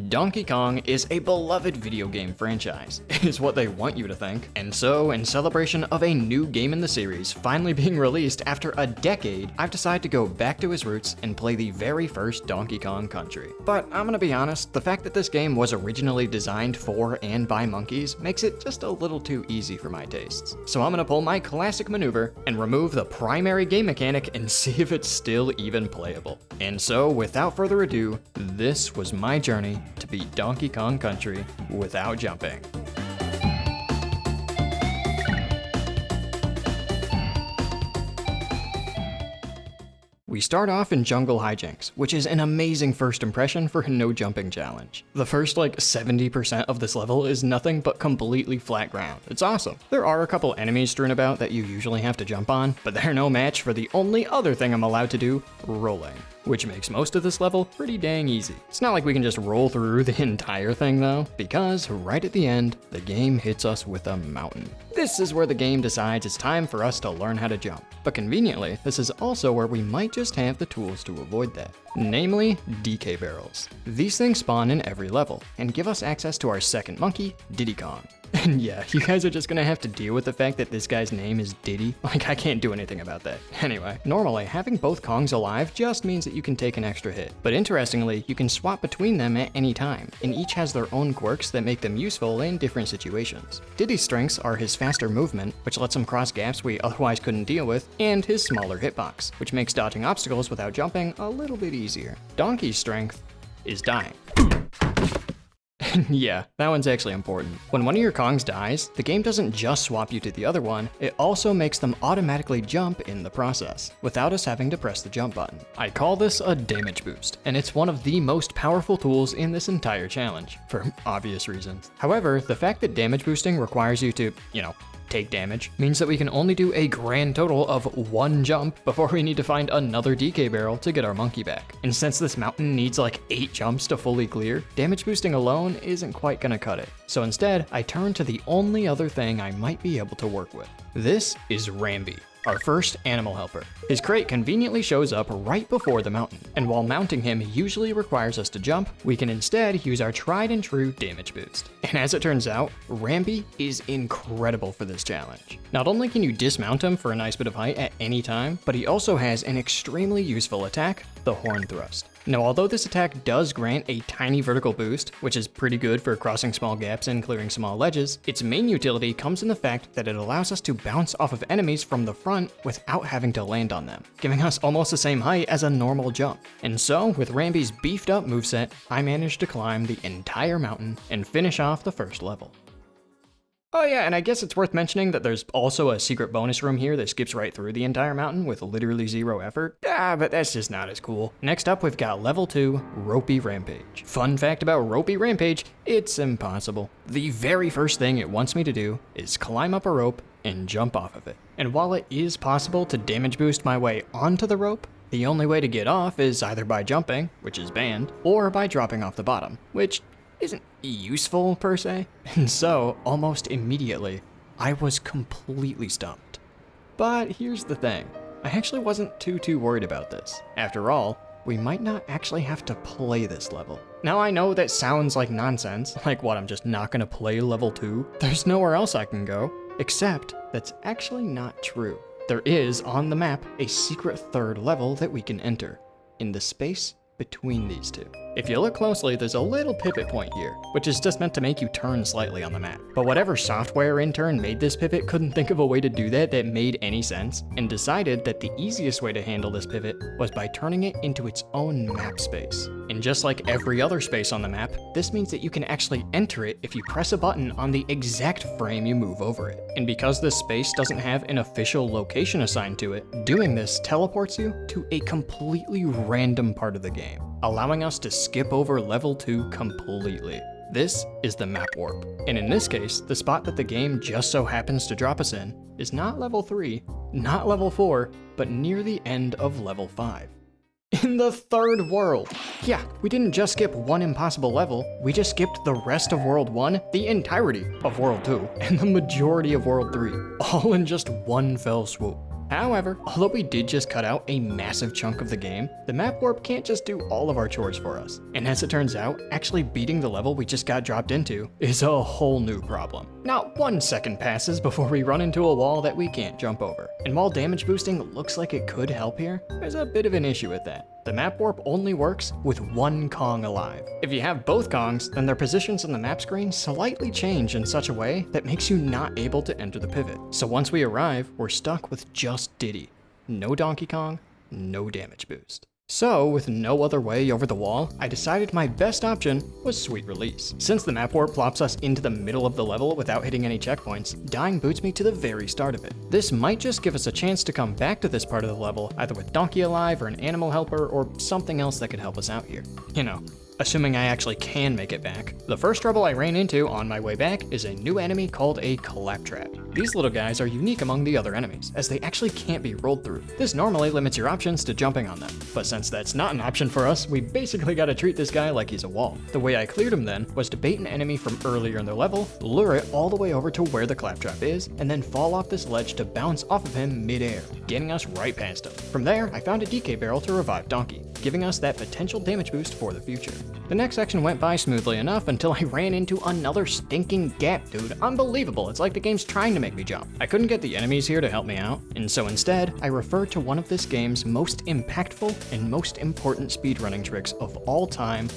Donkey Kong is a beloved video game franchise, is what they want you to think. And so, in celebration of a new game in the series finally being released after a decade, I've decided to go back to his roots and play the very first Donkey Kong Country. But I'm gonna be honest, the fact that this game was originally designed for and by monkeys makes it just a little too easy for my tastes. So I'm gonna pull my classic maneuver and remove the primary game mechanic and see if it's still even playable. And so, without further ado, this was my journey to beat Donkey Kong Country without jumping. We start off in Jungle Hijinks, which is an amazing first impression for a no jumping challenge. The first 70% of this level is nothing but completely flat ground. It's awesome. There are a couple enemies strewn about that you usually have to jump on, but they're no match for the only other thing I'm allowed to do, rolling, which makes most of this level pretty dang easy. It's not like we can just roll through the entire thing though, because right at the end, the game hits us with a mountain. This is where the game decides it's time for us to learn how to jump. But conveniently, this is also where we might just have the tools to avoid that. Namely, DK barrels. These things spawn in every level, and give us access to our second monkey, Diddy Kong. And yeah, you guys are just gonna have to deal with the fact that this guy's name is Diddy. I can't do anything about that. Anyway, normally, having both Kongs alive just means that you can take an extra hit. But interestingly, you can swap between them at any time, and each has their own quirks that make them useful in different situations. Diddy's strengths are his faster movement, which lets him cross gaps we otherwise couldn't deal with, and his smaller hitbox, which makes dodging obstacles without jumping a little bit easier. Donkey's strength is dying. Yeah, that one's actually important. When one of your Kongs dies, the game doesn't just swap you to the other one, it also makes them automatically jump in the process, without us having to press the jump button. I call this a damage boost, and it's one of the most powerful tools in this entire challenge, for obvious reasons. However, the fact that damage boosting requires you to, take damage, means that we can only do a grand total of one jump before we need to find another DK barrel to get our monkey back. And since this mountain needs 8 jumps to fully clear, damage boosting alone isn't quite gonna cut it. So instead, I turn to the only other thing I might be able to work with. This is Rambi, our first animal helper. His crate conveniently shows up right before the mountain, and while mounting him usually requires us to jump, we can instead use our tried and true damage boost. And as it turns out, Rambi is incredible for this challenge. Not only can you dismount him for a nice bit of height at any time, but he also has an extremely useful attack, the Horn Thrust. Now, although this attack does grant a tiny vertical boost, which is pretty good for crossing small gaps and clearing small ledges, its main utility comes in the fact that it allows us to bounce off of enemies from the front without having to land on them, giving us almost the same height as a normal jump. And so, with Rambi's beefed up moveset, I managed to climb the entire mountain and finish off the first level. Oh yeah, and I guess it's worth mentioning that there's also a secret bonus room here that skips right through the entire mountain with literally 0 effort. But that's just not as cool. Next up, we've got level 2, Ropey Rampage. Fun fact about Ropey Rampage, it's impossible. The very first thing it wants me to do is climb up a rope and jump off of it. And while it is possible to damage boost my way onto the rope, the only way to get off is either by jumping, which is banned, or by dropping off the bottom, which isn't useful per se. And so, almost immediately, I was completely stumped. But here's the thing, I actually wasn't too worried about this. After all, we might not actually have to play this level. Now I know that sounds like nonsense, like what, I'm just not gonna play level 2? There's nowhere else I can go, except that's actually not true. There is, on the map, a secret third level that we can enter, in the space between these two. If you look closely, there's a little pivot point here, which is just meant to make you turn slightly on the map. But whatever software intern made this pivot couldn't think of a way to do that made any sense, and decided that the easiest way to handle this pivot was by turning it into its own map space. And just like every other space on the map, this means that you can actually enter it if you press a button on the exact frame you move over it. And because this space doesn't have an official location assigned to it, doing this teleports you to a completely random part of the game, allowing us to skip over level 2 completely. This is the map warp. And in this case, the spot that the game just so happens to drop us in is not level 3, not level 4, but near the end of level 5. In the third world. Yeah, we didn't just skip one impossible level, we just skipped the rest of World 1, the entirety of World 2, and the majority of World 3, all in just one fell swoop. However, although we did just cut out a massive chunk of the game, the map warp can't just do all of our chores for us. And as it turns out, actually beating the level we just got dropped into is a whole new problem. Not 1 second passes before we run into a wall that we can't jump over. And while damage boosting looks like it could help here, there's a bit of an issue with that. The map warp only works with one Kong alive. If you have both Kongs, then their positions on the map screen slightly change in such a way that makes you not able to enter the pivot. So once we arrive, we're stuck with just Diddy. No Donkey Kong, no damage boost. So, with no other way over the wall, I decided my best option was Sweet Release. Since the map warp plops us into the middle of the level without hitting any checkpoints, dying boots me to the very start of it. This might just give us a chance to come back to this part of the level, either with Donkey alive or an animal helper or something else that could help us out here. You know, assuming I actually can make it back. The first trouble I ran into on my way back is a new enemy called a Claptrap. These little guys are unique among the other enemies, as they actually can't be rolled through. This normally limits your options to jumping on them, but since that's not an option for us, we basically gotta treat this guy like he's a wall. The way I cleared him then was to bait an enemy from earlier in their level, lure it all the way over to where the Claptrap is, and then fall off this ledge to bounce off of him mid-air, getting us right past him. From there, I found a DK barrel to revive Donkey, giving us that potential damage boost for the future. The next section went by smoothly enough until I ran into another stinking gap, dude. Unbelievable, it's like the game's trying to make me jump. I couldn't get the enemies here to help me out, and so instead, I referred to one of this game's most impactful and most important speedrunning tricks of all time: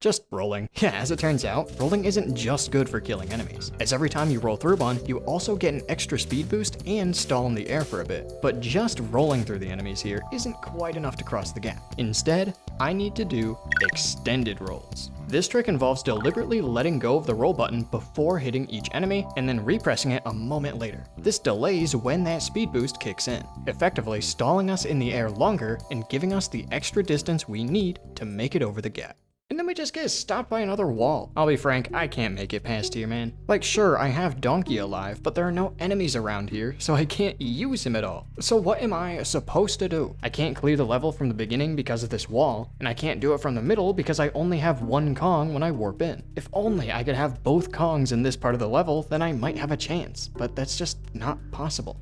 just rolling. Yeah, as it turns out, rolling isn't just good for killing enemies, as every time you roll through one, you also get an extra speed boost and stall in the air for a bit. But just rolling through the enemies here isn't quite enough to cross the gap. Instead, I need to do extended rolls. This trick involves deliberately letting go of the roll button before hitting each enemy and then repressing it a moment later. This delays when that speed boost kicks in, effectively stalling us in the air longer and giving us the extra distance we need to make it over the gap. And then we just get stopped by another wall. I'll be frank, I can't make it past here, man. Like, sure, I have Donkey alive, but there are no enemies around here, so I can't use him at all. So what am I supposed to do? I can't clear the level from the beginning because of this wall, and I can't do it from the middle because I only have one Kong when I warp in. If only I could have both Kongs in this part of the level, then I might have a chance, but that's just not possible.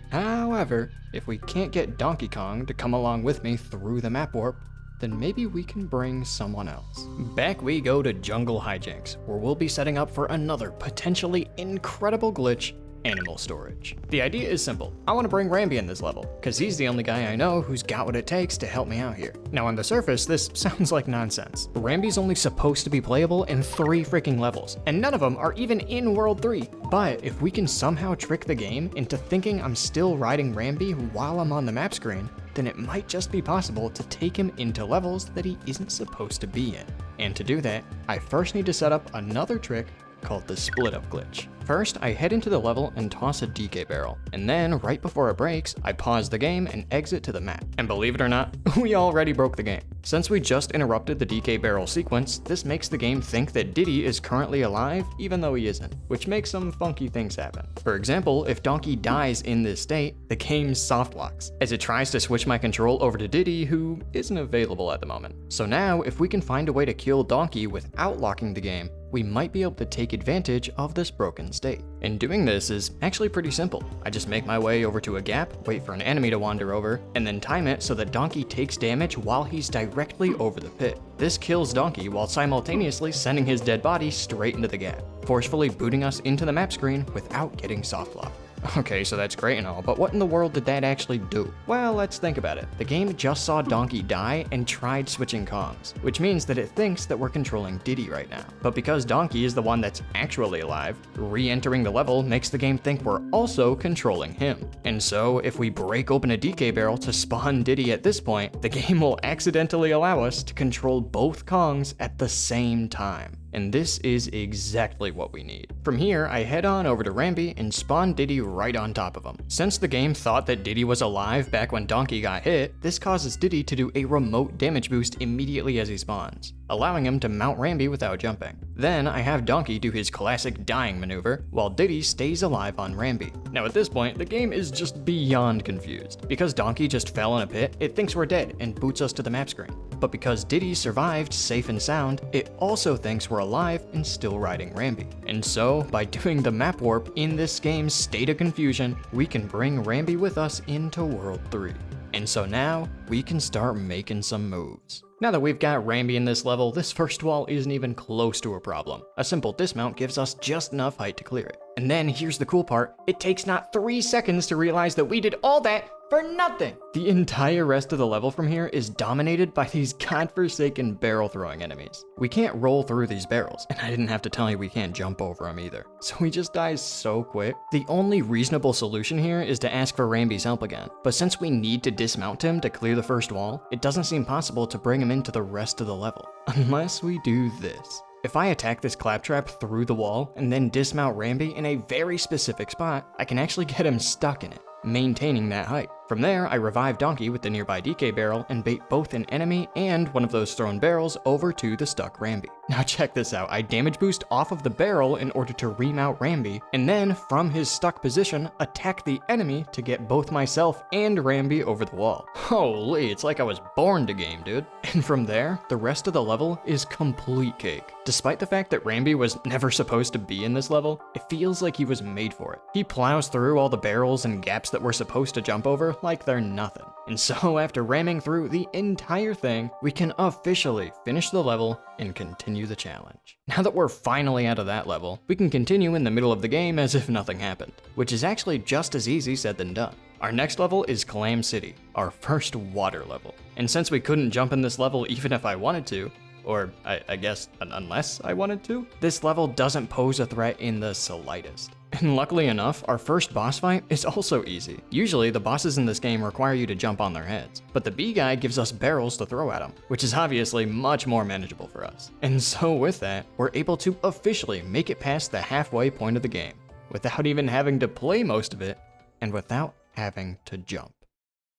However, if we can't get Donkey Kong to come along with me through the map warp, then maybe we can bring someone else. Back we go to Jungle Hijinks, where we'll be setting up for another potentially incredible glitch: animal storage. The idea is simple. I want to bring Ramby in this level, because he's the only guy I know who's got what it takes to help me out here. Now on the surface, this sounds like nonsense. Ramby's only supposed to be playable in 3 freaking levels, and none of them are even in World 3. But if we can somehow trick the game into thinking I'm still riding Ramby while I'm on the map screen, then it might just be possible to take him into levels that he isn't supposed to be in. And to do that, I first need to set up another trick called the split up glitch. First, I head into the level and toss a DK barrel, and then right before it breaks, I pause the game and exit to the map. And believe it or not, we already broke the game. Since we just interrupted the DK barrel sequence, this makes the game think that Diddy is currently alive even though he isn't, which makes some funky things happen. For example, if Donkey dies in this state, the game soft locks, as it tries to switch my control over to Diddy, who isn't available at the moment. So now, if we can find a way to kill Donkey without locking the game, we might be able to take advantage of this broken state. And doing this is actually pretty simple. I just make my way over to a gap, wait for an enemy to wander over, and then time it so that Donkey takes damage while he's directly over the pit. This kills Donkey while simultaneously sending his dead body straight into the gap, forcefully booting us into the map screen without getting soft locked. Okay, so that's great and all, but what in the world did that actually do? Well, let's think about it. The game just saw Donkey die and tried switching Kongs, which means that it thinks that we're controlling Diddy right now. But because Donkey is the one that's actually alive, re-entering the level makes the game think we're also controlling him. And so, if we break open a DK barrel to spawn Diddy at this point, the game will accidentally allow us to control both Kongs at the same time. And this is exactly what we need. From here, I head on over to Ramby and spawn Diddy right on top of him. Since the game thought that Diddy was alive back when Donkey got hit, this causes Diddy to do a remote damage boost immediately as he spawns. allowing him to mount Ramby without jumping. Then I have Donkey do his classic dying maneuver, while Diddy stays alive on Ramby. Now at this point, the game is just beyond confused. Because Donkey just fell in a pit, it thinks we're dead and boots us to the map screen. But because Diddy survived safe and sound, it also thinks we're alive and still riding Ramby. And so, by doing the map warp in this game's state of confusion, we can bring Ramby with us into World 3. And so now, we can start making some moves. Now that we've got Ramby in this level, this first wall isn't even close to a problem. A simple dismount gives us just enough height to clear it. And then here's the cool part, it takes not 3 seconds to realize that we did all that for nothing! The entire rest of the level from here is dominated by these godforsaken barrel throwing enemies. We can't roll through these barrels, and I didn't have to tell you we can't jump over them either. So we just die so quick. The only reasonable solution here is to ask for Ramby's help again. But since we need to dismount him to clear the first wall, it doesn't seem possible to bring him into the rest of the level. Unless we do this. If I attack this claptrap through the wall and then dismount Ramby in a very specific spot, I can actually get him stuck in it, maintaining that height. From there, I revive Donkey with the nearby DK barrel and bait both an enemy and one of those thrown barrels over to the stuck Ramby. Now check this out, I damage boost off of the barrel in order to remount Ramby, and then from his stuck position, attack the enemy to get both myself and Ramby over the wall. Holy, it's like I was born to game, dude. And from there, the rest of the level is complete cake. Despite the fact that Ramby was never supposed to be in this level, it feels like he was made for it. He plows through all the barrels and gaps that we're supposed to jump over like they're nothing. And so after ramming through the entire thing, we can officially finish the level and continue the challenge. Now that we're finally out of that level, we can continue in the middle of the game as if nothing happened, which is actually just as easy said than done. Our next level is Clam City, our first water level. And since we couldn't jump in this level even if I wanted to, or I guess unless I wanted to, this level doesn't pose a threat in the slightest. And luckily enough, our first boss fight is also easy. Usually, the bosses in this game require you to jump on their heads, but the bee guy gives us barrels to throw at them, which is obviously much more manageable for us. And so with that, we're able to officially make it past the halfway point of the game, without even having to play most of it, and without having to jump.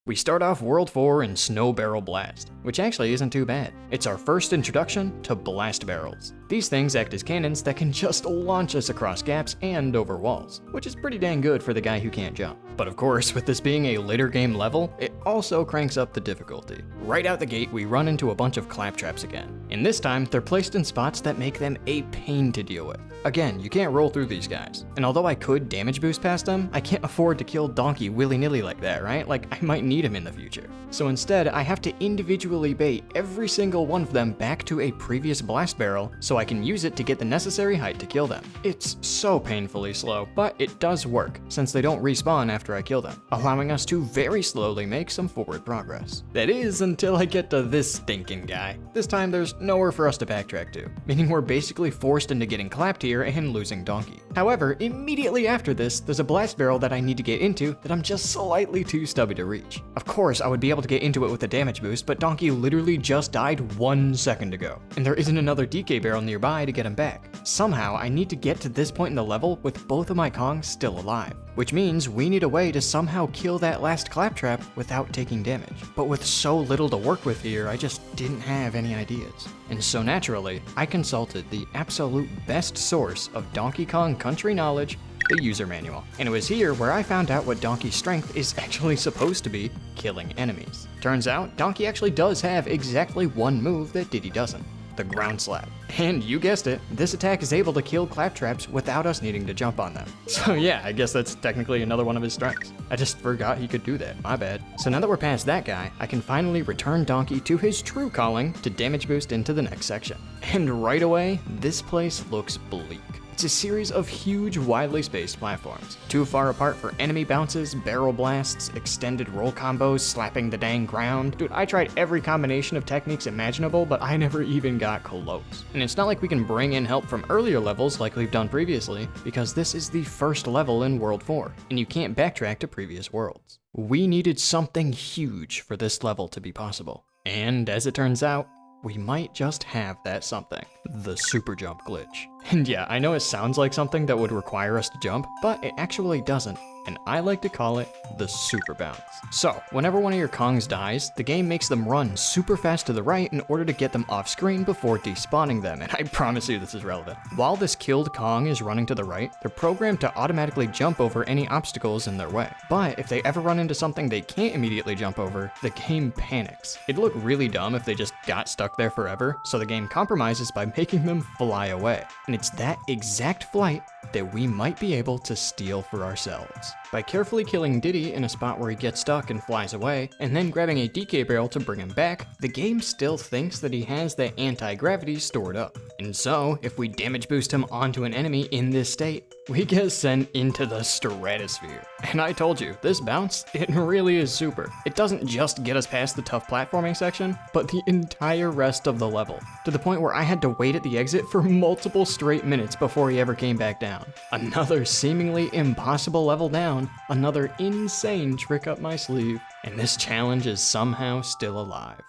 We start off World 4 in Snow Barrel Blast, which actually isn't too bad. It's our first introduction to blast barrels. These things act as cannons that can just launch us across gaps and over walls, which is pretty dang good for the guy who can't jump. But of course, with this being a later game level, it also cranks up the difficulty. Right out the gate, we run into a bunch of claptraps again. And this time, they're placed in spots that make them a pain to deal with. Again, you can't roll through these guys. And although I could damage boost past them, I can't afford to kill Donkey willy-nilly like that, right? Like, I might need him in the future. So instead, I have to individually bait every single one of them back to a previous blast barrel so I can use it to get the necessary height to kill them. It's so painfully slow, but it does work, since they don't respawn after I kill them, allowing us to very slowly make some forward progress. That is, until I get to this stinking guy. This time, there's nowhere for us to backtrack to, meaning we're basically forced into getting clapped here and losing Donkey. However, immediately after this, there's a blast barrel that I need to get into that I'm just slightly too stubby to reach. Of course, I would be able to get into it with a damage boost, but Donkey literally just died 1 second ago, and there isn't another DK barrel nearby to get him back. Somehow, I need to get to this point in the level with both of my Kongs still alive, which means we need a way to somehow kill that last claptrap without taking damage. But with so little to work with here, I just didn't have any ideas. And so naturally, I consulted the absolute best source of Donkey Kong country knowledge, the user manual. And it was here where I found out what Donkey's strength is actually supposed to be, killing enemies. Turns out, Donkey actually does have exactly one move that Diddy doesn't. The ground slap. And you guessed it, this attack is able to kill claptraps without us needing to jump on them. So yeah, I guess that's technically another one of his strengths. I just forgot he could do that, my bad. So now that we're past that guy, I can finally return Donkey to his true calling to damage boost into the next section. And right away, this place looks bleak. It's a series of huge, widely spaced platforms, too far apart for enemy bounces, barrel blasts, extended roll combos, slapping the dang ground. Dude, I tried every combination of techniques imaginable, but I never even got close. And it's not like we can bring in help from earlier levels like we've done previously, because this is the first level in World 4, and you can't backtrack to previous worlds. We needed something huge for this level to be possible. And as it turns out, we might just have that something. The super jump glitch. And yeah, I know it sounds like something that would require us to jump, but it actually doesn't. And I like to call it the super bounce. So, whenever one of your Kongs dies, the game makes them run super fast to the right in order to get them off screen before despawning them, and I promise you this is relevant. While this killed Kong is running to the right, they're programmed to automatically jump over any obstacles in their way. But if they ever run into something they can't immediately jump over, the game panics. It'd look really dumb if they just got stuck there forever, so the game compromises by making them fly away. And it's that exact flight that we might be able to steal for ourselves. By carefully killing Diddy in a spot where he gets stuck and flies away, and then grabbing a DK barrel to bring him back, the game still thinks that he has that anti-gravity stored up. And so, if we damage boost him onto an enemy in this state, we get sent into the stratosphere. And I told you, this bounce, it really is super. It doesn't just get us past the tough platforming section, but the entire rest of the level, to the point where I had to wait at the exit for multiple straight minutes before he ever came back down. Another seemingly impossible level down, another insane trick up my sleeve, and this challenge is somehow still alive.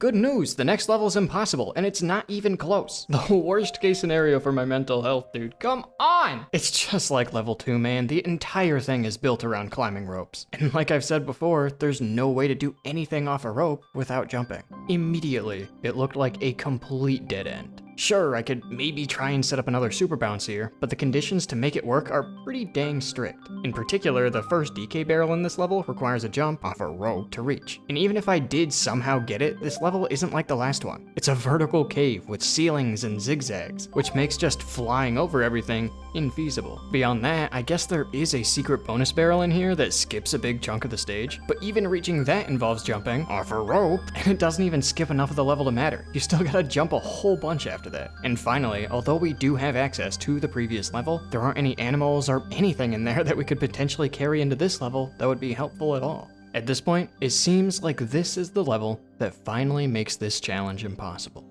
Good news, the next level is impossible, and it's not even close. The worst case scenario for my mental health, dude, come on! It's just like level 2, man. The entire thing is built around climbing ropes. And like I've said before, there's no way to do anything off a rope without jumping. Immediately, it looked like a complete dead end. Sure, I could maybe try and set up another super bounce here, but the conditions to make it work are pretty dang strict. In particular, the first DK barrel in this level requires a jump off a rope to reach. And even if I did somehow get it, this level isn't like the last one. It's a vertical cave with ceilings and zigzags, which makes just flying over everything infeasible. Beyond that, I guess there is a secret bonus barrel in here that skips a big chunk of the stage, but even reaching that involves jumping off a rope, and it doesn't even skip enough of the level to matter. You still gotta jump a whole bunch after that. And finally, although we do have access to the previous level, there aren't any animals or anything in there that we could potentially carry into this level that would be helpful at all. At this point, it seems like this is the level that finally makes this challenge impossible.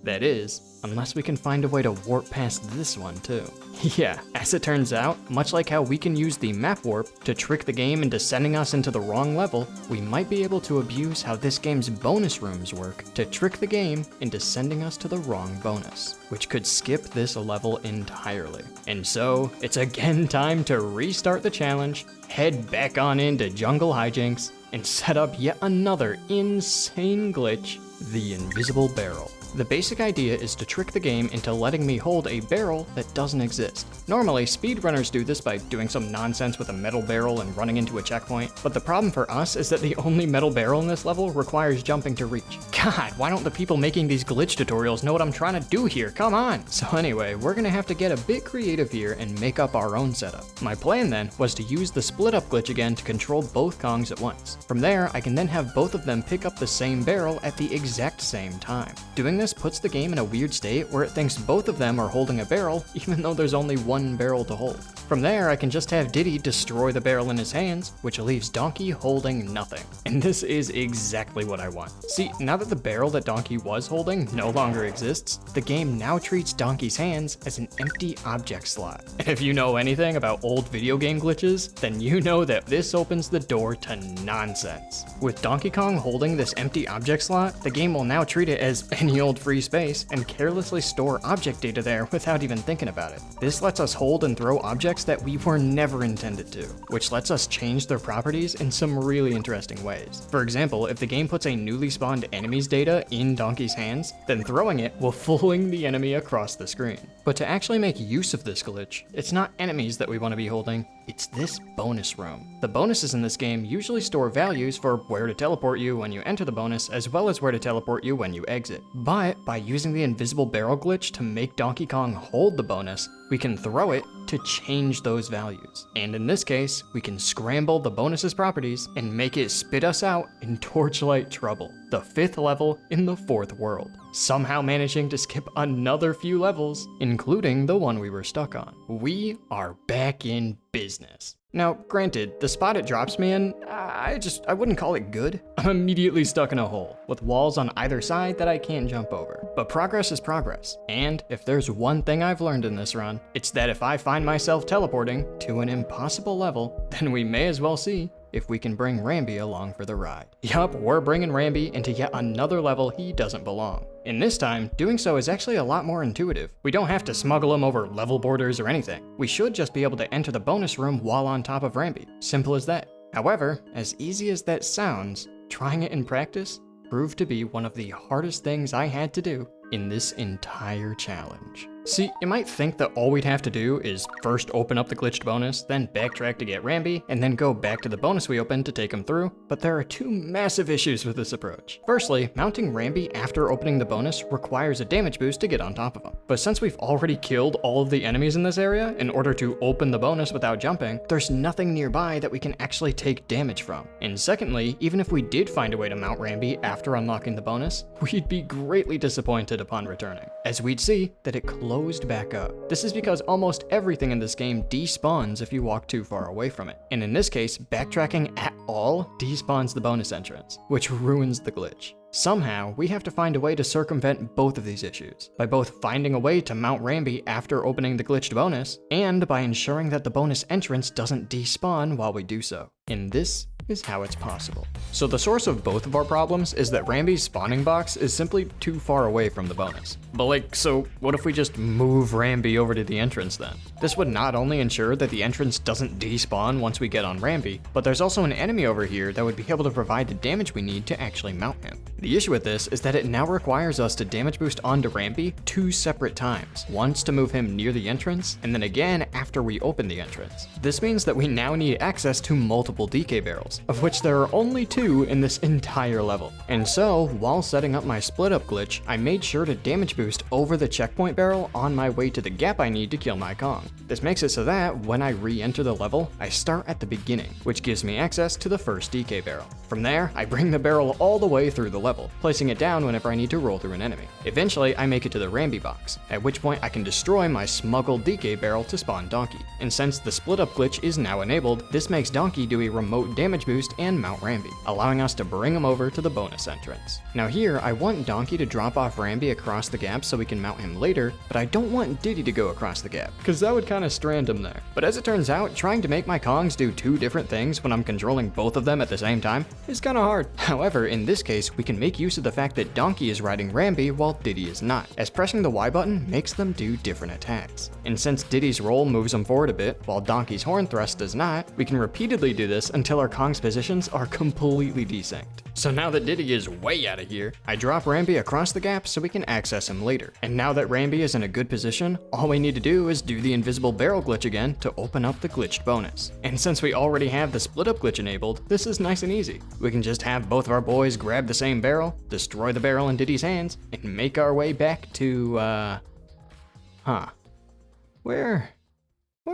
That is, unless we can find a way to warp past this one too. Yeah, as it turns out, much like how we can use the map warp to trick the game into sending us into the wrong level, we might be able to abuse how this game's bonus rooms work to trick the game into sending us to the wrong bonus, which could skip this level entirely. And so, it's again time to restart the challenge, head back on into Jungle Hijinks, and set up yet another insane glitch, the invisible barrel. The basic idea is to trick the game into letting me hold a barrel that doesn't exist. Normally, speedrunners do this by doing some nonsense with a metal barrel and running into a checkpoint, but the problem for us is that the only metal barrel in this level requires jumping to reach. God, why don't the people making these glitch tutorials know what I'm trying to do here? Come on! So anyway, we're gonna have to get a bit creative here and make up our own setup. My plan then was to use the split up glitch again to control both Kongs at once. From there, I can then have both of them pick up the same barrel at the exact same time. Doing this puts the game in a weird state where it thinks both of them are holding a barrel, even though there's only one barrel to hold. From there, I can just have Diddy destroy the barrel in his hands, which leaves Donkey holding nothing. And this is exactly what I want. See, now that the barrel that Donkey was holding no longer exists, the game now treats Donkey's hands as an empty object slot. And if you know anything about old video game glitches, then you know that this opens the door to nonsense. With Donkey Kong holding this empty object slot, the game will now treat it as any old free space and carelessly store object data there without even thinking about it. This lets us hold and throw objects that we were never intended to, which lets us change their properties in some really interesting ways. For example, if the game puts a newly spawned enemy's data in Donkey's hands, then throwing it will fling the enemy across the screen. But to actually make use of this glitch, it's not enemies that we want to be holding, it's this bonus room. The bonuses in this game usually store values for where to teleport you when you enter the bonus, as well as where to teleport you when you exit. But by using the invisible barrel glitch to make Donkey Kong hold the bonus, we can throw it to change those values. And in this case, we can scramble the bonus's properties and make it spit us out in Torchlight Trouble, the 5th level in the 4th world, somehow managing to skip another few levels, including the one we were stuck on. We are back in business. Now, granted, the spot it drops me in, I wouldn't call it good. I'm immediately stuck in a hole, with walls on either side that I can't jump over. But progress is progress, and if there's one thing I've learned in this run, it's that if I find myself teleporting to an impossible level, then we may as well see if we can bring Ramby along for the ride. Yup, we're bringing Ramby into yet another level he doesn't belong. And this time, doing so is actually a lot more intuitive. We don't have to smuggle him over level borders or anything. We should just be able to enter the bonus room while on top of Ramby. Simple as that. However, as easy as that sounds, trying it in practice proved to be one of the hardest things I had to do in this entire challenge. See, you might think that all we'd have to do is first open up the glitched bonus, then backtrack to get Ramby, and then go back to the bonus we opened to take him through, but there are two massive issues with this approach. Firstly, mounting Ramby after opening the bonus requires a damage boost to get on top of him. But since we've already killed all of the enemies in this area in order to open the bonus without jumping, there's nothing nearby that we can actually take damage from. And secondly, even if we did find a way to mount Ramby after unlocking the bonus, we'd be greatly disappointed upon returning, as we'd see that it closed back up. This is because almost everything in this game despawns if you walk too far away from it. And in this case, backtracking at all despawns the bonus entrance, which ruins the glitch. Somehow, we have to find a way to circumvent both of these issues, by both finding a way to mount Ramby after opening the glitched bonus, and by ensuring that the bonus entrance doesn't despawn while we do so. And this is how it's possible. So the source of both of our problems is that Ramby's spawning box is simply too far away from the bonus. But so what if we just move Ramby over to the entrance then? This would not only ensure that the entrance doesn't despawn once we get on Ramby, but there's also an enemy over here that would be able to provide the damage we need to actually mount him. The issue with this is that it now requires us to damage boost onto Ramby 2 separate times, once to move him near the entrance, and then again after we open the entrance. This means that we now need access to multiple DK barrels, of which there are only 2 in this entire level. And so, while setting up my split up glitch, I made sure to damage boost over the checkpoint barrel on my way to the gap I need to kill my Kong. This makes it so that when I re-enter the level, I start at the beginning, which gives me access to the first DK barrel. From there, I bring the barrel all the way through the level, placing it down whenever I need to roll through an enemy. Eventually, I make it to the Ramby box, at which point I can destroy my smuggled DK barrel to spawn Donkey. And since the split up glitch is now enabled, this makes Donkey do a remote damage boost and mount Ramby, allowing us to bring him over to the bonus entrance. Now here, I want Donkey to drop off Ramby across the gap so we can mount him later, but I don't want Diddy to go across the gap, because that would kind of strand him there. But as it turns out, trying to make my Kongs do 2 different things when I'm controlling both of them at the same time is kind of hard. However, in this case, we can make use of the fact that Donkey is riding Ramby while Diddy is not, as pressing the Y button makes them do different attacks. And since Diddy's roll moves him forward a bit, while Donkey's horn thrust does not, we can repeatedly do this until our Kong's positions are completely desynced. So now that Diddy is way out of here, I drop Ramby across the gap so we can access him later. And now that Ramby is in a good position, all we need to do is do the invisible barrel glitch again to open up the glitched bonus. And since we already have the split up glitch enabled, this is nice and easy. We can just have both of our boys grab the same barrel, destroy the barrel in Diddy's hands, and make our way back to, Where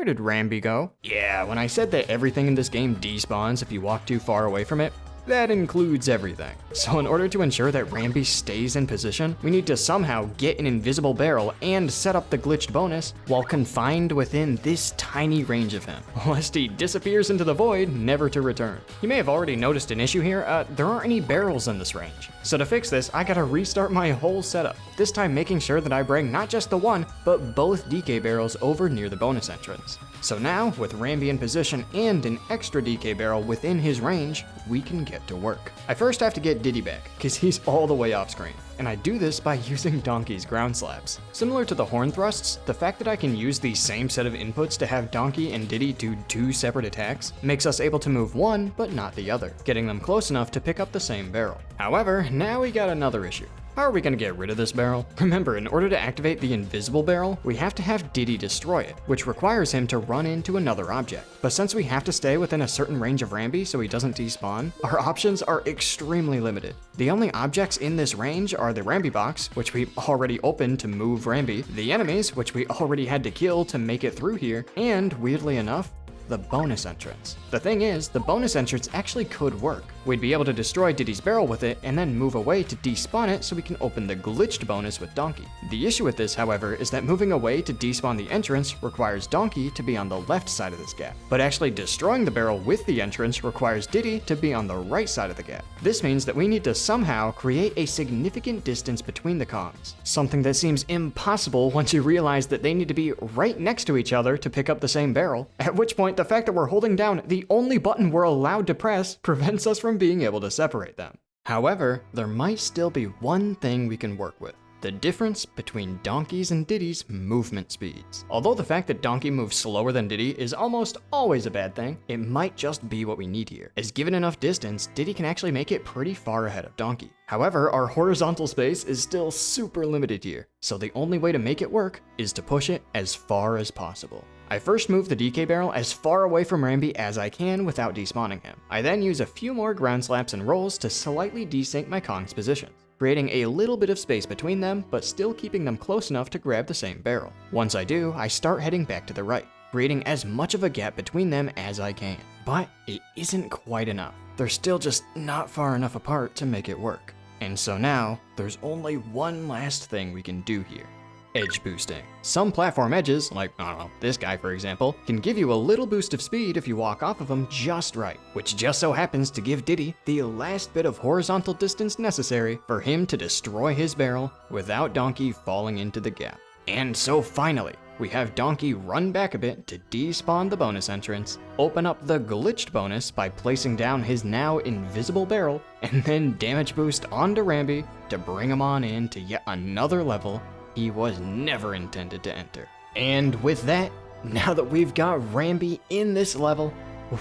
did Ramby go? Yeah, when I said that everything in this game despawns if you walk too far away from it, that includes everything. So in order to ensure that Ramby stays in position, we need to somehow get an invisible barrel and set up the glitched bonus while confined within this tiny range of him, lest he disappears into the void, never to return. You may have already noticed an issue here, there aren't any barrels in this range. So to fix this, I gotta restart my whole setup, this time making sure that I bring not just the one, but both DK barrels over near the bonus entrance. So now, with Ramby in position and an extra DK barrel within his range, we can get to work. I first have to get Diddy back, because he's all the way off screen, and I do this by using Donkey's ground slaps. Similar to the horn thrusts, the fact that I can use the same set of inputs to have Donkey and Diddy do 2 separate attacks makes us able to move one, but not the other, getting them close enough to pick up the same barrel. However, now we got another issue. How are we going to get rid of this barrel? Remember, in order to activate the invisible barrel, we have to have Diddy destroy it, which requires him to run into another object. But since we have to stay within a certain range of Ramby so he doesn't despawn, our options are extremely limited. The only objects in this range are the Ramby box, which we already opened to move Ramby, the enemies, which we already had to kill to make it through here, and weirdly enough, the bonus entrance. The thing is, the bonus entrance actually could work. We'd be able to destroy Diddy's barrel with it and then move away to despawn it so we can open the glitched bonus with Donkey. The issue with this, however, is that moving away to despawn the entrance requires Donkey to be on the left side of this gap, but actually destroying the barrel with the entrance requires Diddy to be on the right side of the gap. This means that we need to somehow create a significant distance between the Kongs, something that seems impossible once you realize that they need to be right next to each other to pick up the same barrel, at which point the fact that we're holding down the only button we're allowed to press prevents us from being able to separate them. However, there might still be one thing we can work with: the difference between Donkey's and Diddy's movement speeds. Although the fact that Donkey moves slower than Diddy is almost always a bad thing, it might just be what we need here, as given enough distance, Diddy can actually make it pretty far ahead of Donkey. However, our horizontal space is still super limited here, so the only way to make it work is to push it as far as possible. I first move the DK barrel as far away from Ramby as I can without despawning him. I then use a few more ground slaps and rolls to slightly desync my Kong's positions, creating a little bit of space between them, but still keeping them close enough to grab the same barrel. Once I do, I start heading back to the right, creating as much of a gap between them as I can. But it isn't quite enough. They're still just not far enough apart to make it work. And so now, there's only one last thing we can do here: edge boosting. Some platform edges, like, I don't know, this guy for example, can give you a little boost of speed if you walk off of them just right, which just so happens to give Diddy the last bit of horizontal distance necessary for him to destroy his barrel without Donkey falling into the gap. And so finally, we have Donkey run back a bit to despawn the bonus entrance, open up the glitched bonus by placing down his now invisible barrel, and then damage boost onto Ramby to bring him on in to yet another level he was never intended to enter. And with that, now that we've got Ramby in this level,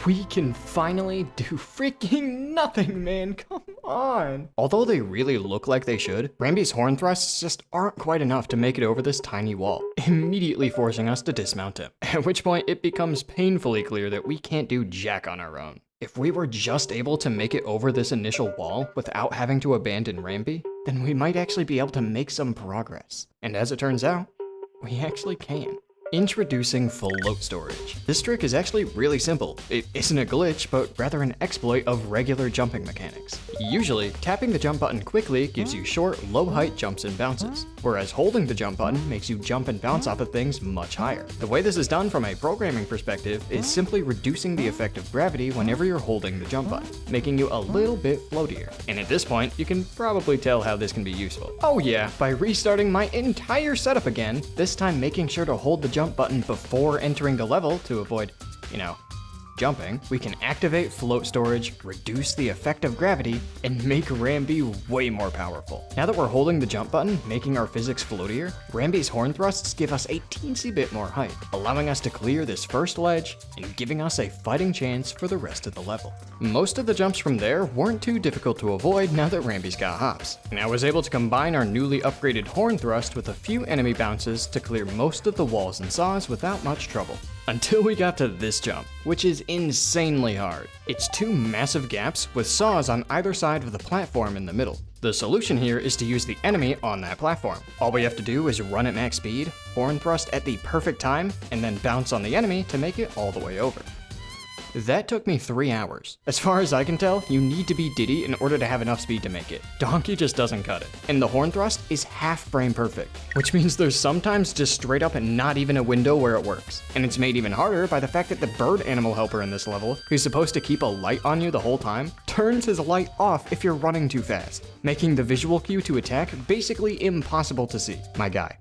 we can finally do freaking nothing, man, come on. Although they really look like they should, Ramby's horn thrusts just aren't quite enough to make it over this tiny wall, immediately forcing us to dismount him, at which point it becomes painfully clear that we can't do jack on our own. If we were just able to make it over this initial wall without having to abandon Ramby, then we might actually be able to make some progress. And as it turns out, we actually can. Introducing float storage. This trick is actually really simple. It isn't a glitch, but rather an exploit of regular jumping mechanics. Usually, tapping the jump button quickly gives you short, low-height jumps and bounces, whereas holding the jump button makes you jump and bounce off of things much higher. The way this is done from a programming perspective is simply reducing the effect of gravity whenever you're holding the jump button, making you a little bit floatier. And at this point, you can probably tell how this can be useful. Oh yeah, by restarting my entire setup again, this time making sure to hold the jump button before entering the level to avoid, jumping, we can activate float storage, reduce the effect of gravity, and make Ramby way more powerful. Now that we're holding the jump button, making our physics floatier, Ramby's horn thrusts give us a teensy bit more height, allowing us to clear this first ledge and giving us a fighting chance for the rest of the level. Most of the jumps from there weren't too difficult to avoid now that Ramby's got hops, and I was able to combine our newly upgraded horn thrust with a few enemy bounces to clear most of the walls and saws without much trouble. Until we got to this jump, which is insanely hard. It's two massive gaps with saws on either side of the platform in the middle. The solution here is to use the enemy on that platform. All we have to do is run at max speed, horn thrust at the perfect time, and then bounce on the enemy to make it all the way over. That took me 3 hours. As far as I can tell, you need to be Diddy in order to have enough speed to make it. Donkey just doesn't cut it. And the horn thrust is half frame perfect, which means there's sometimes just straight up and not even a window where it works. And it's made even harder by the fact that the bird animal helper in this level, who's supposed to keep a light on you the whole time, turns his light off if you're running too fast, making the visual cue to attack basically impossible to see. My guy,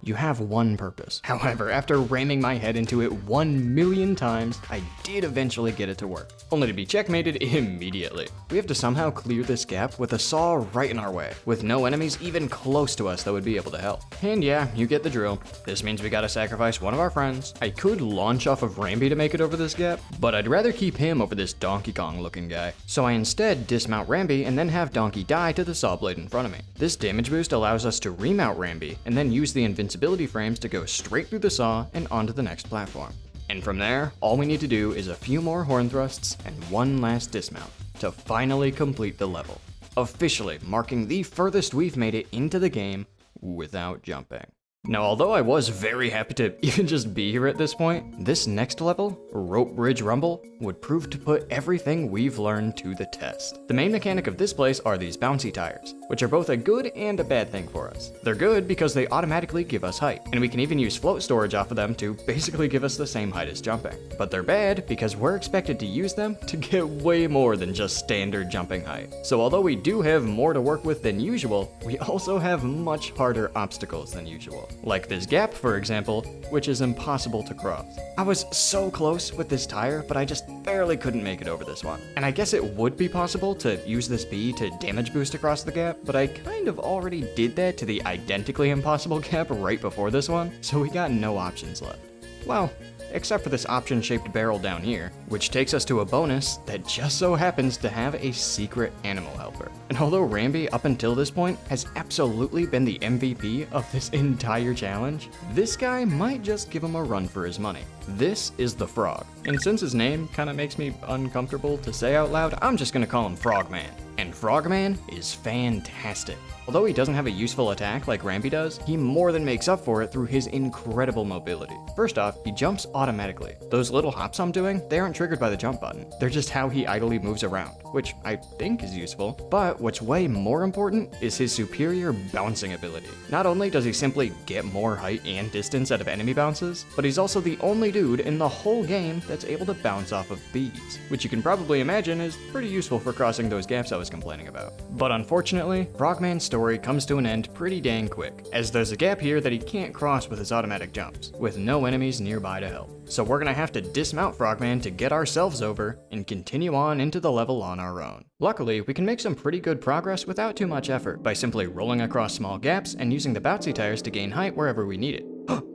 you have one purpose. However, after ramming my head into it 1,000,000 times, I did eventually get it to work, only to be checkmated immediately. We have to somehow clear this gap with a saw right in our way, with no enemies even close to us that would be able to help. And yeah, you get the drill. This means we gotta sacrifice one of our friends. I could launch off of Ramby to make it over this gap, but I'd rather keep him over this Donkey Kong looking guy. So I instead dismount Ramby and then have Donkey die to the saw blade in front of me. This damage boost allows us to remount Ramby and then use the invincibility frames to go straight through the saw and onto the next platform. And from there, all we need to do is a few more horn thrusts and one last dismount to finally complete the level, officially marking the furthest we've made it into the game without jumping. Now, although I was very happy to even just be here at this point, this next level, Ropey Rumble, would prove to put everything we've learned to the test. The main mechanic of this place are these bouncy tires, which are both a good and a bad thing for us. They're good because they automatically give us height, and we can even use float storage off of them to basically give us the same height as jumping. But they're bad because we're expected to use them to get way more than just standard jumping height. So although we do have more to work with than usual, we also have much harder obstacles than usual. like this gap for example, which is impossible to cross. I was so close with this tire, but I just barely couldn't make it over this one. And I guess it would be possible to use this bee to damage boost across the gap, but I kind of already did that to the identically impossible gap right before this one, so we got no options left. Well, except for this option-shaped barrel down here, which takes us to a bonus that just so happens to have a secret animal helper. And although Ramby up until this point has absolutely been the MVP of this entire challenge, this guy might just give him a run for his money. This is the Frog, and since his name kinda makes me uncomfortable to say out loud, I'm just gonna call him Frogman. And Frogman is fantastic. Although he doesn't have a useful attack like Ramby does, he more than makes up for it through his incredible mobility. First off, he jumps automatically. Those little hops I'm doing, they aren't triggered by the jump button. They're just how he idly moves around, which I think is useful. But what's way more important is his superior bouncing ability. Not only does he simply get more height and distance out of enemy bounces, but he's also the only dude in the whole game that's able to bounce off of bees, which you can probably imagine is pretty useful for crossing those gaps I was complaining about. But unfortunately, Frogman's story comes to an end pretty dang quick, as there's a gap here that he can't cross with his automatic jumps, with no enemies nearby to help. So we're gonna have to dismount Frogman to get ourselves over and continue on into the level on our own. Luckily, we can make some pretty good progress without too much effort by simply rolling across small gaps and using the bouncy tires to gain height wherever we need it.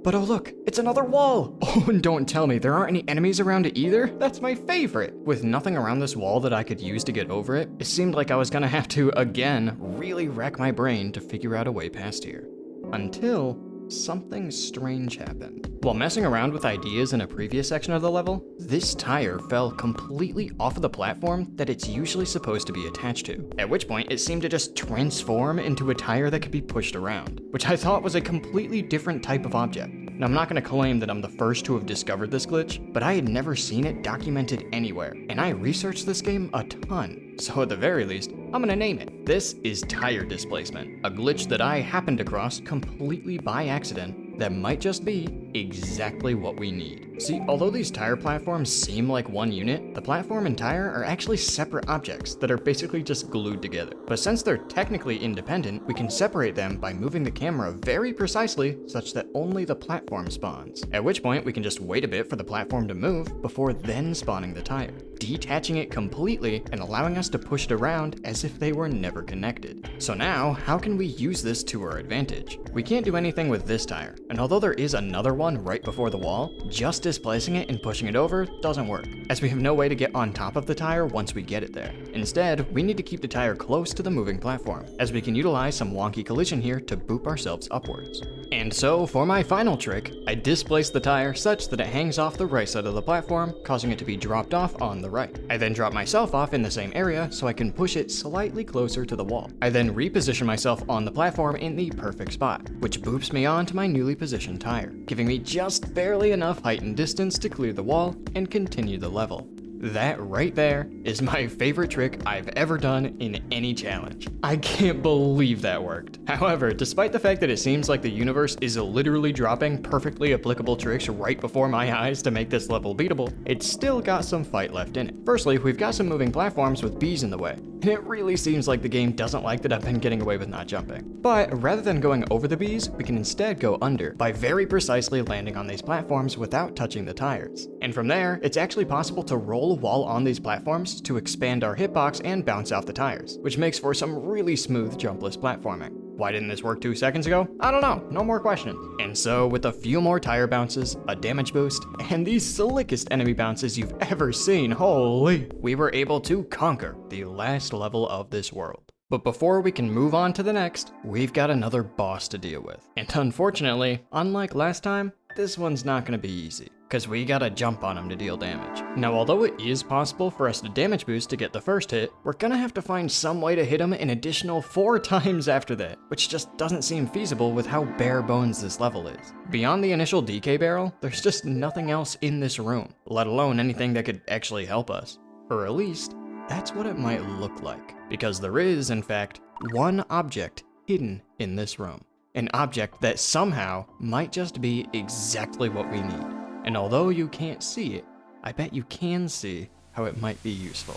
But oh look, it's another wall! Oh, and don't tell me there aren't any enemies around it either? That's my favorite! With nothing around this wall that I could use to get over it, it seemed like I was gonna have to, again, really rack my brain to figure out a way past here. Until something strange happened. While messing around with ideas in a previous section of the level, this tire fell completely off of the platform that it's usually supposed to be attached to, at which point it seemed to just transform into a tire that could be pushed around, which I thought was a completely different type of object. Now, I'm not going to claim that I'm the first to have discovered this glitch, but I had never seen it documented anywhere, and I researched this game a ton, so at the very least, I'm going to name it. This is tire displacement, a glitch that I happened across completely by accident that might just be exactly what we need. See, although these tire platforms seem like one unit, the platform and tire are actually separate objects that are basically just glued together. But since they're technically independent, we can separate them by moving the camera very precisely such that only the platform spawns, at which point we can just wait a bit for the platform to move before then spawning the tire, detaching it completely and allowing us to push it around as if they were never connected. So now, how can we use this to our advantage? We can't do anything with this tire, and although there is another one right before the wall, just displacing it and pushing it over doesn't work, as we have no way to get on top of the tire once we get it there. Instead, we need to keep the tire close to the moving platform, as we can utilize some wonky collision here to boop ourselves upwards. And so, for my final trick, I displace the tire such that it hangs off the right side of the platform, causing it to be dropped off on the right. I then drop myself off in the same area so I can push it slightly closer to the wall. I then reposition myself on the platform in the perfect spot, which boops me on to my newly positioned tire, giving me just barely enough height and distance to clear the wall and continue the level. That right there is my favorite trick I've ever done in any challenge. I can't believe that worked. However, despite the fact that it seems like the universe is literally dropping perfectly applicable tricks right before my eyes to make this level beatable, it's still got some fight left in it. Firstly, we've got some moving platforms with bees in the way, and it really seems like the game doesn't like that I've been getting away with not jumping. But rather than going over the bees, we can instead go under by very precisely landing on these platforms without touching the tires. And from there, it's actually possible to roll a wall on these platforms to expand our hitbox and bounce off the tires, which makes for some really smooth jumpless platforming. Why didn't this work 2 seconds ago? I don't know, no more questions. And so with a few more tire bounces, a damage boost, and the slickest enemy bounces you've ever seen, holy, we were able to conquer the last level of this world. But before we can move on to the next, we've got another boss to deal with. And unfortunately, unlike last time, this one's not gonna be easy, because we gotta jump on him to deal damage. Now, although it is possible for us to damage boost to get the first hit, we're gonna have to find some way to hit him an additional 4 times after that, which just doesn't seem feasible with how bare bones this level is. Beyond the initial DK barrel, there's just nothing else in this room, let alone anything that could actually help us. Or at least, that's what it might look like, because there is, in fact, one object hidden in this room. An object that somehow might just be exactly what we need. And although you can't see it, I bet you can see how it might be useful.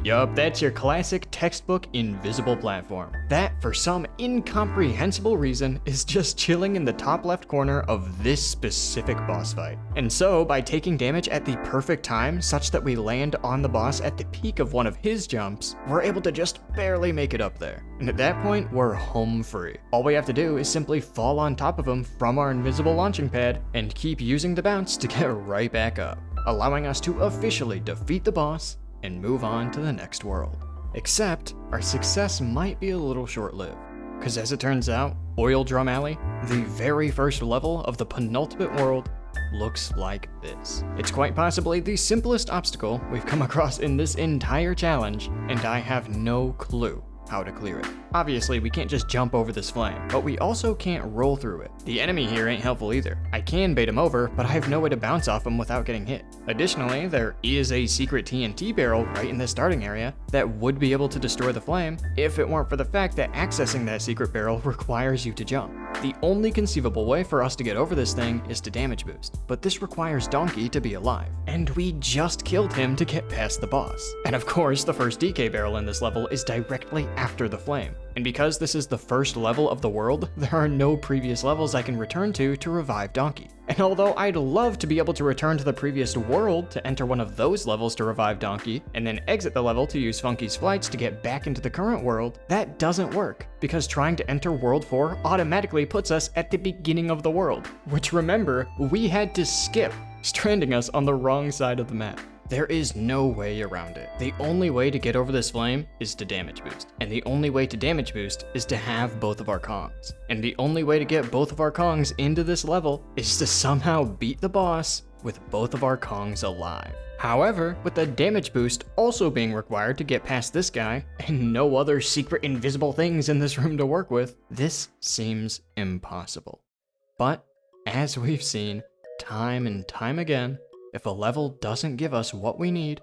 Yup, that's your classic textbook invisible platform. That, for some incomprehensible reason, is just chilling in the top left corner of this specific boss fight. And so, by taking damage at the perfect time, such that we land on the boss at the peak of one of his jumps, we're able to just barely make it up there. And at that point, we're home free. All we have to do is simply fall on top of him from our invisible launching pad and keep using the bounce to get right back up, allowing us to officially defeat the boss and move on to the next world. Except, our success might be a little short-lived, because as it turns out, Oil Drum Alley, the very first level of the penultimate world, looks like this. It's quite possibly the simplest obstacle we've come across in this entire challenge, and I have no clue how to clear it. Obviously, we can't just jump over this flame, but we also can't roll through it. The enemy here ain't helpful either. I can bait him over, but I have no way to bounce off him without getting hit. Additionally, there is a secret TNT barrel right in the starting area that would be able to destroy the flame if it weren't for the fact that accessing that secret barrel requires you to jump. The only conceivable way for us to get over this thing is to damage boost, but this requires Donkey to be alive, and we just killed him to get past the boss. And of course, the first DK barrel in this level is directly after the flame. And because this is the first level of the world, there are no previous levels I can return to revive Donkey. And although I'd love to be able to return to the previous world to enter one of those levels to revive Donkey, and then exit the level to use Funky's flights to get back into the current world, that doesn't work, because trying to enter World 4 automatically puts us at the beginning of the world, which remember, we had to skip, stranding us on the wrong side of the map. There is no way around it. The only way to get over this flame is to damage boost. And the only way to damage boost is to have both of our Kongs. And the only way to get both of our Kongs into this level is to somehow beat the boss with both of our Kongs alive. However, with the damage boost also being required to get past this guy, and no other secret invisible things in this room to work with, this seems impossible. But, as we've seen time and time again, if a level doesn't give us what we need,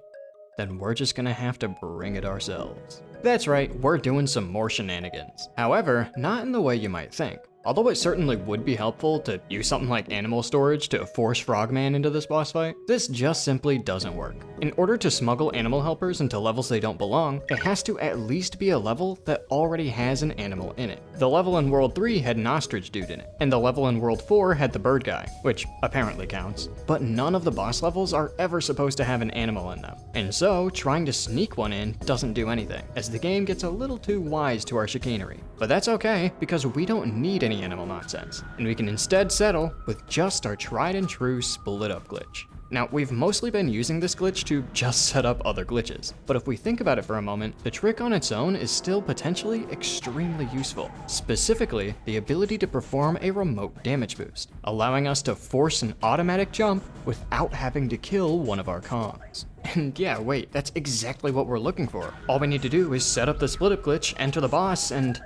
then we're just gonna have to bring it ourselves. That's right, we're doing some more shenanigans. However, not in the way you might think. Although it certainly would be helpful to use something like animal storage to force Frogman into this boss fight, this just simply doesn't work. In order to smuggle animal helpers into levels they don't belong, it has to at least be a level that already has an animal in it. The level in World 3 had an ostrich dude in it, and the level in World 4 had the bird guy, which apparently counts. But none of the boss levels are ever supposed to have an animal in them, and so trying to sneak one in doesn't do anything, as the game gets a little too wise to our chicanery. But that's okay, because we don't need any animal nonsense, and we can instead settle with just our tried and true split up glitch. Now, we've mostly been using this glitch to just set up other glitches, but if we think about it for a moment, the trick on its own is still potentially extremely useful. Specifically, the ability to perform a remote damage boost, allowing us to force an automatic jump without having to kill one of our Kongs. And yeah, wait, that's exactly what we're looking for. All we need to do is set up the split up glitch, enter the boss, and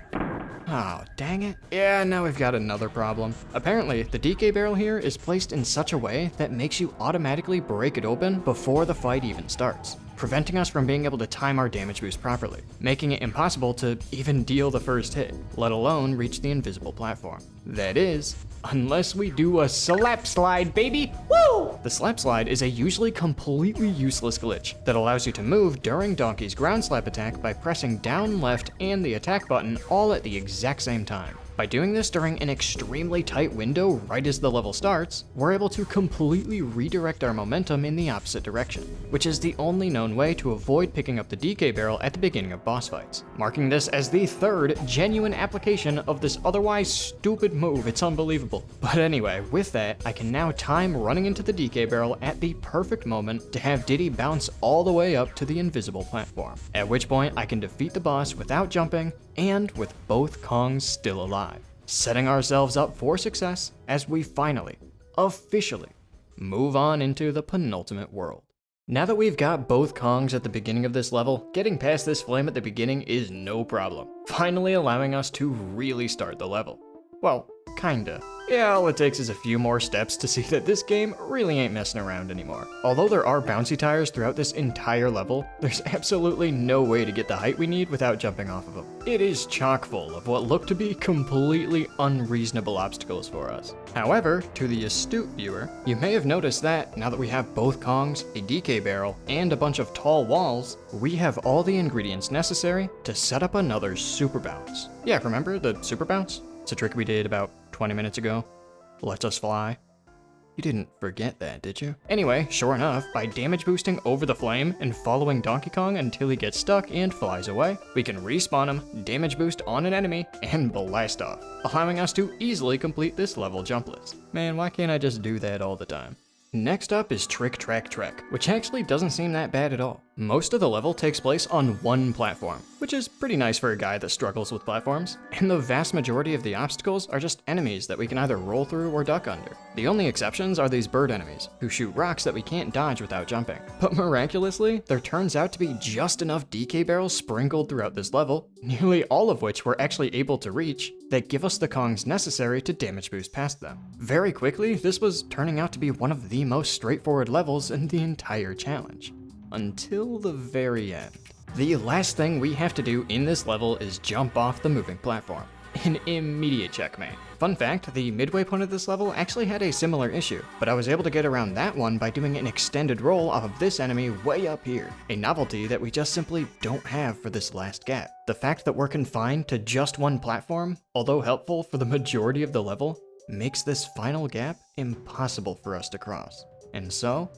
oh, dang it. Yeah, now we've got another problem. Apparently, the DK barrel here is placed in such a way that makes you automatically break it open before the fight even starts, preventing us from being able to time our damage boost properly, making it impossible to even deal the first hit, let alone reach the invisible platform. That is, unless we do a slide, baby! Woo! The slide is a usually completely useless glitch that allows you to move during Donkey's ground slap attack by pressing down, left, and the attack button all at the exact same time. By doing this during an extremely tight window right as the level starts, we're able to completely redirect our momentum in the opposite direction, which is the only known way to avoid picking up the DK barrel at the beginning of boss fights, marking this as the third genuine application of this otherwise stupid move. It's unbelievable. But anyway, with that, I can now time running into the DK barrel at the perfect moment to have Diddy bounce all the way up to the invisible platform, at which point I can defeat the boss without jumping and with both Kongs still alive, setting ourselves up for success as we finally, officially, move on into the penultimate world. Now that we've got both Kongs at the beginning of this level, getting past this flame at the beginning is no problem, finally allowing us to really start the level. Well, kinda. Yeah, all it takes is a few more steps to see that this game really ain't messing around anymore. Although there are bouncy tires throughout this entire level, there's absolutely no way to get the height we need without jumping off of them. It is chock full of what look to be completely unreasonable obstacles for us. However, to the astute viewer, you may have noticed that now that we have both Kongs, a DK barrel, and a bunch of tall walls, we have all the ingredients necessary to set up another super bounce. Yeah, remember the super bounce? It's a trick we did about 20 minutes ago. Lets us fly. You didn't forget that, did you? Anyway, sure enough, by damage boosting over the flame and following Donkey Kong until he gets stuck and flies away, we can respawn him, damage boost on an enemy, and blast off, allowing us to easily complete this level jumpless. Man, why can't I just do that all the time? Next up is Trik, Track, Trek, which actually doesn't seem that bad at all. Most of the level takes place on one platform, which is pretty nice for a guy that struggles with platforms, and the vast majority of the obstacles are just enemies that we can either roll through or duck under. The only exceptions are these bird enemies, who shoot rocks that we can't dodge without jumping. But miraculously, there turns out to be just enough DK barrels sprinkled throughout this level, nearly all of which we're actually able to reach, that give us the Kongs necessary to damage boost past them. Very quickly, this was turning out to be one of the most straightforward levels in the entire challenge. Until the very end. The last thing we have to do in this level is jump off the moving platform. An immediate checkmate. Fun fact, the midway point of this level actually had a similar issue, but I was able to get around that one by doing an extended roll off of this enemy way up here, a novelty that we just simply don't have for this last gap. The fact that we're confined to just one platform, although helpful for the majority of the level, makes this final gap impossible for us to cross. And so,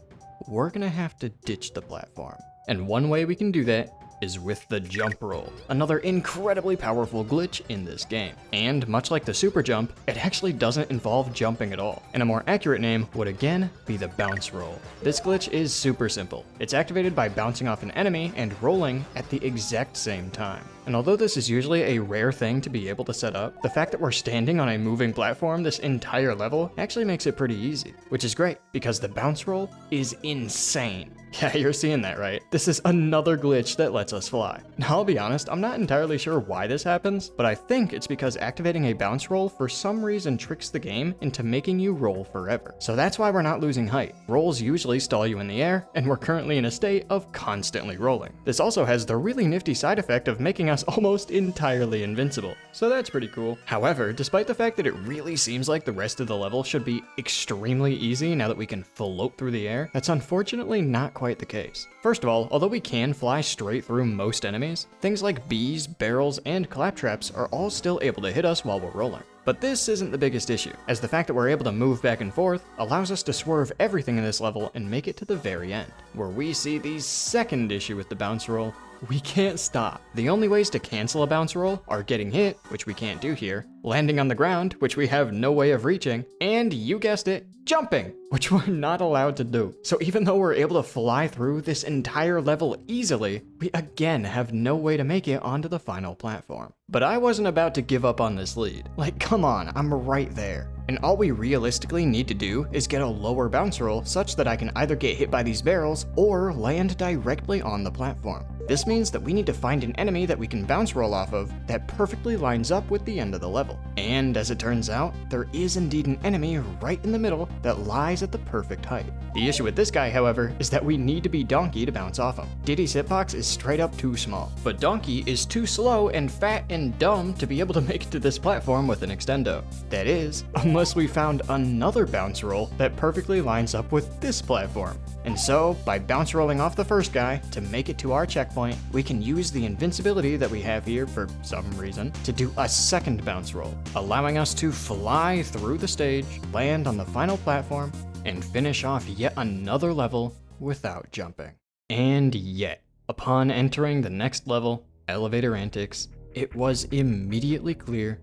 we're gonna have to ditch the platform. And one way we can do that is with the jump roll, another incredibly powerful glitch in this game. And much like the super jump, it actually doesn't involve jumping at all, and a more accurate name would again be the bounce roll. This glitch is super simple. It's activated by bouncing off an enemy and rolling at the exact same time. And although this is usually a rare thing to be able to set up, the fact that we're standing on a moving platform this entire level actually makes it pretty easy, which is great because the bounce roll is insane. Yeah, you're seeing that right. This is another glitch that lets us fly. Now, I'll be honest, I'm not entirely sure why this happens, but I think it's because activating a bounce roll for some reason tricks the game into making you roll forever. So that's why we're not losing height. Rolls usually stall you in the air, and we're currently in a state of constantly rolling. This also has the really nifty side effect of making us almost entirely invincible. So that's pretty cool. However, despite the fact that it really seems like the rest of the level should be extremely easy now that we can float through the air, that's unfortunately not quite the case. First of all, although we can fly straight through most enemies, things like bees, barrels, and claptraps are all still able to hit us while we're rolling. But this isn't the biggest issue, as the fact that we're able to move back and forth allows us to swerve everything in this level and make it to the very end, where we see the second issue with the bounce roll. We can't stop. The only ways to cancel a bounce roll are getting hit, which we can't do here, landing on the ground, which we have no way of reaching, and you guessed it, jumping, which we're not allowed to do. So even though we're able to fly through this entire level easily, we again have no way to make it onto the final platform. But I wasn't about to give up on this lead. Like, come on, I'm right there. And all we realistically need to do is get a lower bounce roll such that I can either get hit by these barrels or land directly on the platform. This means that we need to find an enemy that we can bounce roll off of that perfectly lines up with the end of the level. And as it turns out, there is indeed an enemy right in the middle that lies at the perfect height. The issue with this guy, however, is that we need to be Donkey to bounce off him. Diddy's hitbox is straight up too small, but Donkey is too slow and fat and dumb to be able to make it to this platform with an extendo. That is, unless we found another bounce roll that perfectly lines up with this platform. And so, by bounce rolling off the first guy to make it to our checkpoint, we can use the invincibility that we have here for some reason to do a second bounce roll, allowing us to fly through the stage, land on the final platform, and finish off yet another level without jumping. And yet, upon entering the next level, Elevator Antics, it was immediately clear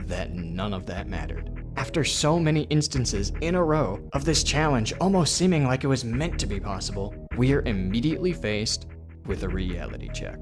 that none of that mattered. After so many instances in a row of this challenge almost seeming like it was meant to be possible, we are immediately faced with a reality check.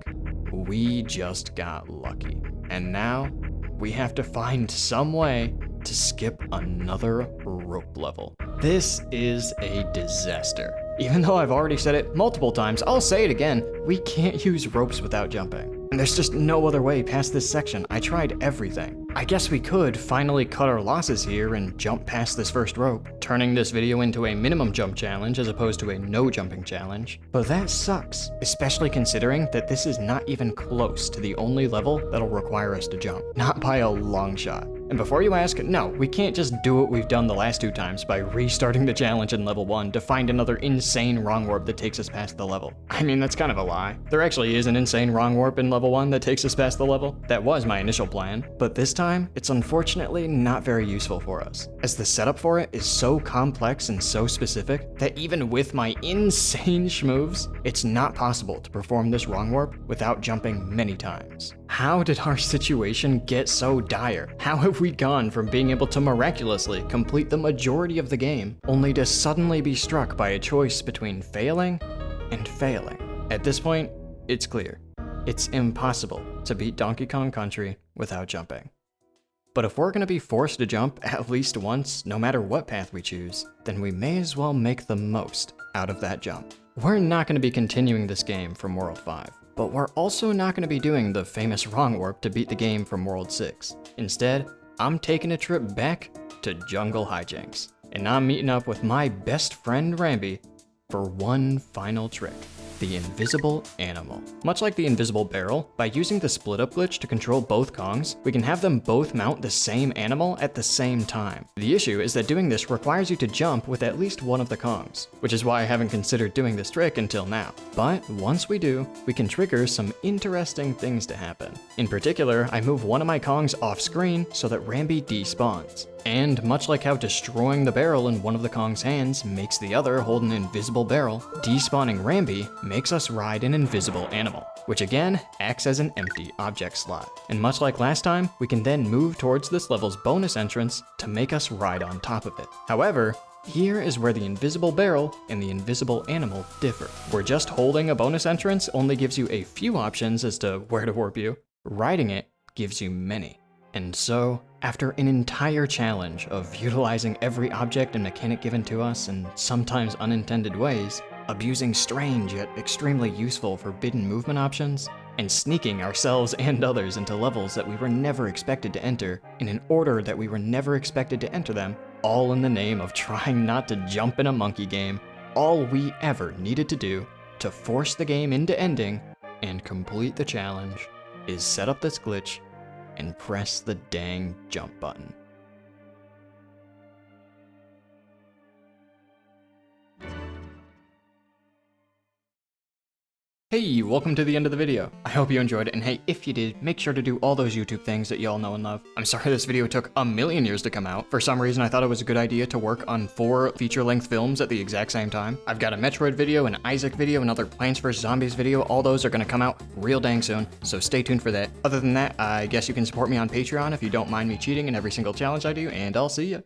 We just got lucky. And now, we have to find some way to skip another rope level. This is a disaster. Even though I've already said it multiple times, I'll say it again, we can't use ropes without jumping. And there's just no other way past this section. I tried everything. I guess we could finally cut our losses here and jump past this first rope, turning this video into a minimum jump challenge as opposed to a no jumping challenge. But that sucks, especially considering that this is not even close to the only level that'll require us to jump. Not by a long shot. And before you ask, no, we can't just do what we've done the last 2 times by restarting the challenge in level 1 to find another insane wrong warp that takes us past the level. I mean, that's kind of a lie. There actually is an insane wrong warp in level 1 that takes us past the level. That was my initial plan, but this time, it's unfortunately not very useful for us, as the setup for it is so complex and so specific that even with my insane schmoves, it's not possible to perform this wrong warp without jumping many times. How did our situation get so dire? How have we gone from being able to miraculously complete the majority of the game, only to suddenly be struck by a choice between failing and failing? At this point, it's clear. It's impossible to beat Donkey Kong Country without jumping. But if we're gonna be forced to jump at least once, no matter what path we choose, then we may as well make the most out of that jump. We're not gonna be continuing this game from World 5. But we're also not going to be doing the famous wrong warp to beat the game from World 6. Instead, I'm taking a trip back to Jungle Hijinks, and I'm meeting up with my best friend Ramby for one final trick. The invisible animal. Much like the invisible barrel, by using the split up glitch to control both Kongs, we can have them both mount the same animal at the same time. The issue is that doing this requires you to jump with at least one of the Kongs, which is why I haven't considered doing this trick until now. But once we do, we can trigger some interesting things to happen. In particular, I move one of my Kongs off screen so that Ramby despawns. And much like how destroying the barrel in one of the Kong's hands makes the other hold an invisible barrel, despawning Ramby makes us ride an invisible animal, which again acts as an empty object slot. And much like last time, we can then move towards this level's bonus entrance to make us ride on top of it. However, here is where the invisible barrel and the invisible animal differ. Where just holding a bonus entrance only gives you a few options as to where to warp you, riding it gives you many. And so, after an entire challenge of utilizing every object and mechanic given to us in sometimes unintended ways, abusing strange yet extremely useful forbidden movement options, and sneaking ourselves and others into levels that we were never expected to enter in an order that we were never expected to enter them, all in the name of trying not to jump in a monkey game, all we ever needed to do to force the game into ending and complete the challenge is set up this glitch and press the dang jump button. Hey, welcome to the end of the video. I hope you enjoyed it, and hey, if you did, make sure to do all those YouTube things that y'all know and love. I'm sorry this video took a million years to come out. For some reason, I thought it was a good idea to work on 4 feature-length films at the exact same time. I've got a Metroid video, an Isaac video, another Plants vs. Zombies video. All those are gonna come out real dang soon, so stay tuned for that. Other than that, I guess you can support me on Patreon if you don't mind me cheating in every single challenge I do, and I'll see ya.